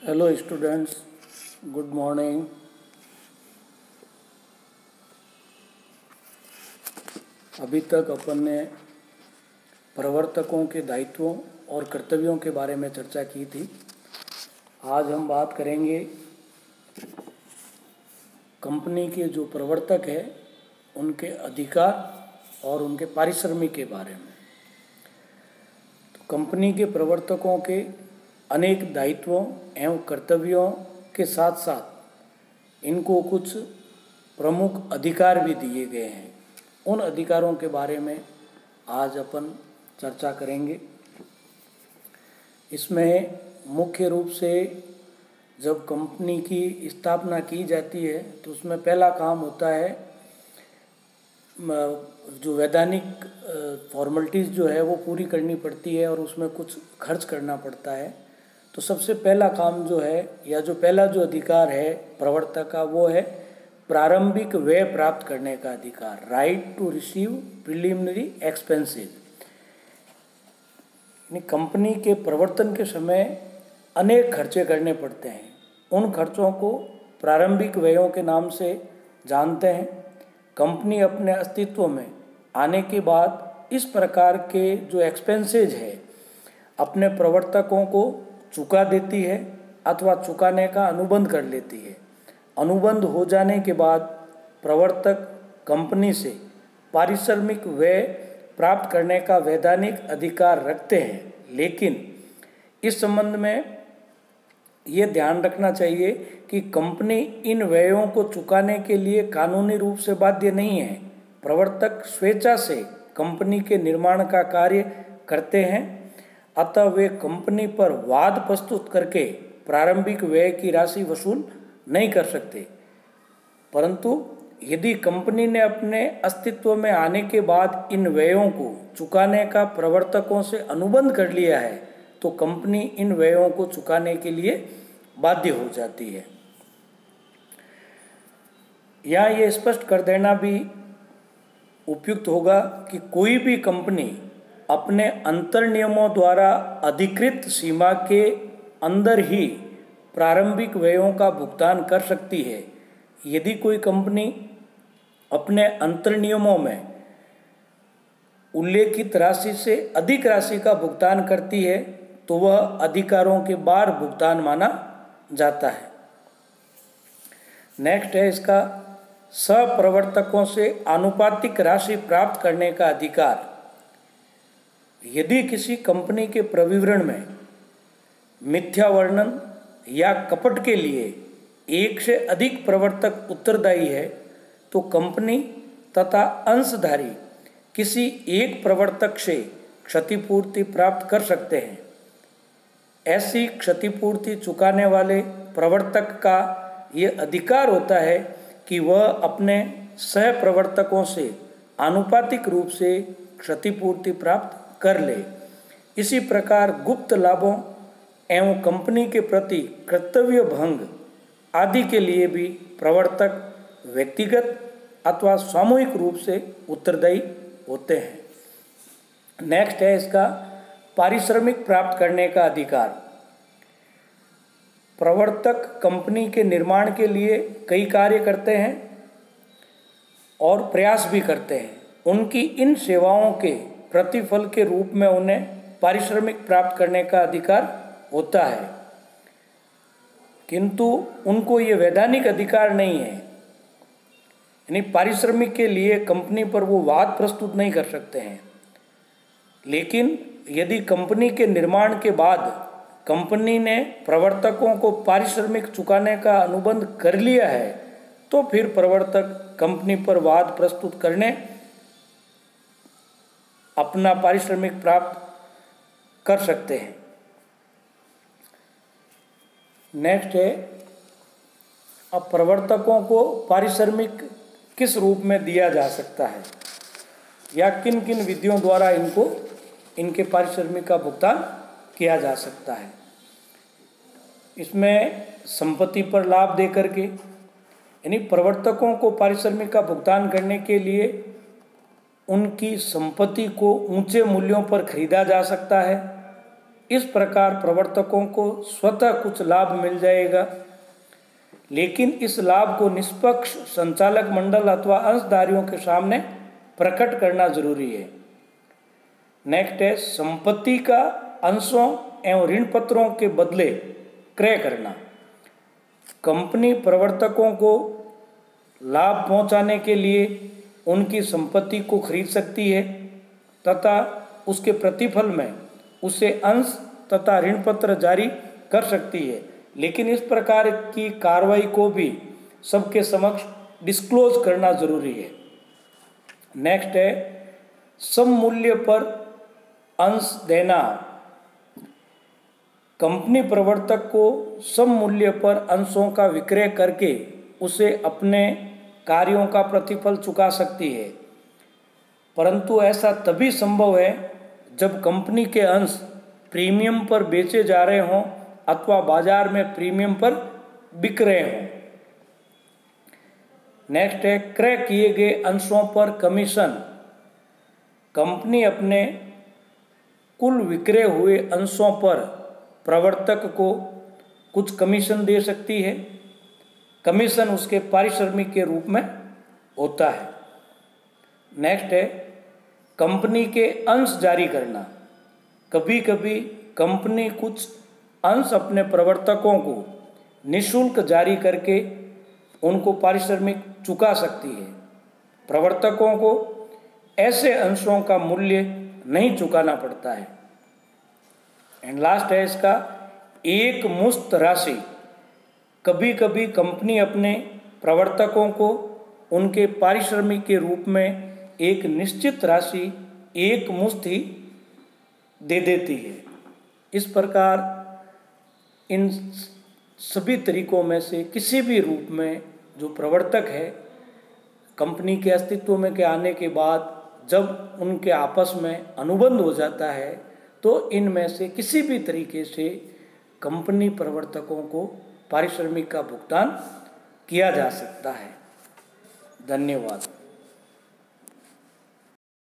Hello students, good morning. अभी तक अपन ने प्रवर्तकों के दायित्वों और कर्तव्यों के बारे में चर्चा की थी। आज हम बात करेंगे कंपनी के जो प्रवर्तक है उनके अधिकार और उनके पारिश्रमिक के बारे में। तो कंपनी के प्रवर्तकों के अनेक दायित्वों एवं कर्तव्यों के साथ साथ इनको कुछ प्रमुख अधिकार भी दिए गए हैं। उन अधिकारों के बारे में आज अपन चर्चा करेंगे। इसमें मुख्य रूप से जब कंपनी की स्थापना की जाती है तो उसमें पहला काम होता है जो वैधानिक फॉर्मेलिटीज़ जो है वो पूरी करनी पड़ती है और उसमें कुछ खर्च करना पड़ता है। तो सबसे पहला काम जो है या जो पहला जो अधिकार है प्रवर्तक का वो है प्रारंभिक व्यय प्राप्त करने का अधिकार, right to receive preliminary expenses. Company के प्रवर्तन के समय अनेक खर्चे करने पड़ते हैं। उन खर्चों को प्रारंभिक व्ययों के नाम से जानते हैं। कंपनी अपने अस्तित्व में आने के बाद इस प्रकार के जो एक्सपेंसेज है अपने प्रवर्तकों को चुका देती है अथवा चुकाने का अनुबंध कर लेती है। अनुबंध हो जाने के बाद प्रवर्तक कंपनी से पारिश्रमिक व्यय प्राप्त करने का वैधानिक अधिकार रखते हैं, लेकिन इस संबंध में ये ध्यान रखना चाहिए कि कंपनी इन व्ययों को चुकाने के लिए कानूनी रूप से बाध्य नहीं है। प्रवर्तक स्वेच्छा से कंपनी के निर्माण का कार्य करते हैं, अतः वे कंपनी पर वाद प्रस्तुत करके प्रारंभिक व्यय की राशि वसूल नहीं कर सकते। परंतु यदि कंपनी ने अपने अस्तित्व में आने के बाद इन व्ययों को चुकाने का प्रवर्तकों से अनुबंध कर लिया है तो कंपनी इन व्ययों को चुकाने के लिए बाध्य हो जाती है। यहाँ ये स्पष्ट कर देना भी उपयुक्त होगा कि कोई भी कंपनी अपने अंतर नियमों द्वारा अधिकृत सीमा के अंदर ही प्रारंभिक व्ययों का भुगतान कर सकती है। यदि कोई कंपनी अपने अंतर नियमों में उल्लेखित राशि से अधिक राशि का भुगतान करती है तो वह अधिकारों के बाहर भुगतान माना जाता है। नेक्स्ट है इसका सप्रवर्तकों से आनुपातिक राशि प्राप्त करने का अधिकार। यदि किसी कंपनी के प्रविवरण में मिथ्या वर्णन या कपट के लिए एक से अधिक प्रवर्तक उत्तरदायी है तो कंपनी तथा अंशधारी किसी एक प्रवर्तक से क्षतिपूर्ति प्राप्त कर सकते हैं। ऐसी क्षतिपूर्ति चुकाने वाले प्रवर्तक का ये अधिकार होता है कि वह अपने सह प्रवर्तकों से आनुपातिक रूप से क्षतिपूर्ति प्राप्त कर ले। इसी प्रकार गुप्त लाभों एवं कंपनी के प्रति कर्तव्य भंग आदि के लिए भी प्रवर्तक व्यक्तिगत अथवा सामूहिक रूप से उत्तरदायी होते हैं। नेक्स्ट है इसका पारिश्रमिक प्राप्त करने का अधिकार। प्रवर्तक कंपनी के निर्माण के लिए कई कार्य करते हैं और प्रयास भी करते हैं। उनकी इन सेवाओं के प्रतिफल के रूप में उन्हें पारिश्रमिक प्राप्त करने का अधिकार होता है, किंतु उनको ये वैधानिक अधिकार नहीं है। यानी पारिश्रमिक के लिए कंपनी पर वो वाद प्रस्तुत नहीं कर सकते हैं। लेकिन यदि कंपनी के निर्माण के बाद कंपनी ने प्रवर्तकों को पारिश्रमिक चुकाने का अनुबंध कर लिया है तो फिर प्रवर्तक कंपनी पर वाद प्रस्तुत करने अपना पारिश्रमिक प्राप्त कर सकते हैं। नेक्स्ट है अब प्रवर्तकों को पारिश्रमिक किस रूप में दिया जा सकता है या किन किन विधियों द्वारा इनके पारिश्रमिक का भुगतान किया जा सकता है। इसमें संपत्ति पर लाभ देकर के, यानी प्रवर्तकों को पारिश्रमिक का भुगतान करने के लिए उनकी संपत्ति को ऊंचे मूल्यों पर खरीदा जा सकता है इस प्रकार प्रवर्तकों को स्वतः कुछ लाभ मिल जाएगा, लेकिन इस लाभ को निष्पक्ष संचालक मंडल अथवा अंशधारियों के सामने प्रकट करना जरूरी है। नेक्स्ट है संपत्ति का अंशों एवं ऋण पत्रों के बदले क्रय करना। कंपनी प्रवर्तकों को लाभ पहुंचाने के लिए उनकी संपत्ति को खरीद सकती है तथा उसके प्रतिफल में उसे अंश तथा ऋण पत्र जारी कर सकती है, लेकिन इस प्रकार की कार्रवाई को भी सबके समक्ष डिस्क्लोज करना जरूरी है। नेक्स्ट है सम मूल्य पर अंश देना। कंपनी प्रवर्तक को सम मूल्य पर अंशों का विक्रय करके उसे अपने कार्यों का प्रतिफल चुका सकती है, परंतु ऐसा तभी संभव है जब कंपनी के अंश प्रीमियम पर बेचे जा रहे हों अथवा बाजार में प्रीमियम पर बिक रहे हों। नेक्स्ट है क्रय किए गए अंशों पर कमीशन। कंपनी अपने कुल विक्रय हुए अंशों पर प्रवर्तक को कुछ कमीशन दे सकती है। कमीशन उसके पारिश्रमिक के रूप में होता है। नेक्स्ट है कंपनी के अंश जारी करना। कभी कभी कंपनी कुछ अंश अपने प्रवर्तकों को निःशुल्क जारी करके उनको पारिश्रमिक चुका सकती है। प्रवर्तकों को ऐसे अंशों का मूल्य नहीं चुकाना पड़ता है। एंड लास्ट है इसका एक मुश्त राशि। कभी कभी कंपनी अपने प्रवर्तकों को उनके पारिश्रमिक के रूप में एक निश्चित राशि एक मुश्त ही दे देती है। इस प्रकार इन सभी तरीकों में से किसी भी रूप में जो प्रवर्तक है कंपनी के अस्तित्व में के आने के बाद जब उनके आपस में अनुबंध हो जाता है तो इनमें से किसी भी तरीके से कंपनी प्रवर्तकों को पारिश्रमिक का भुगतान किया जा सकता है। धन्यवाद।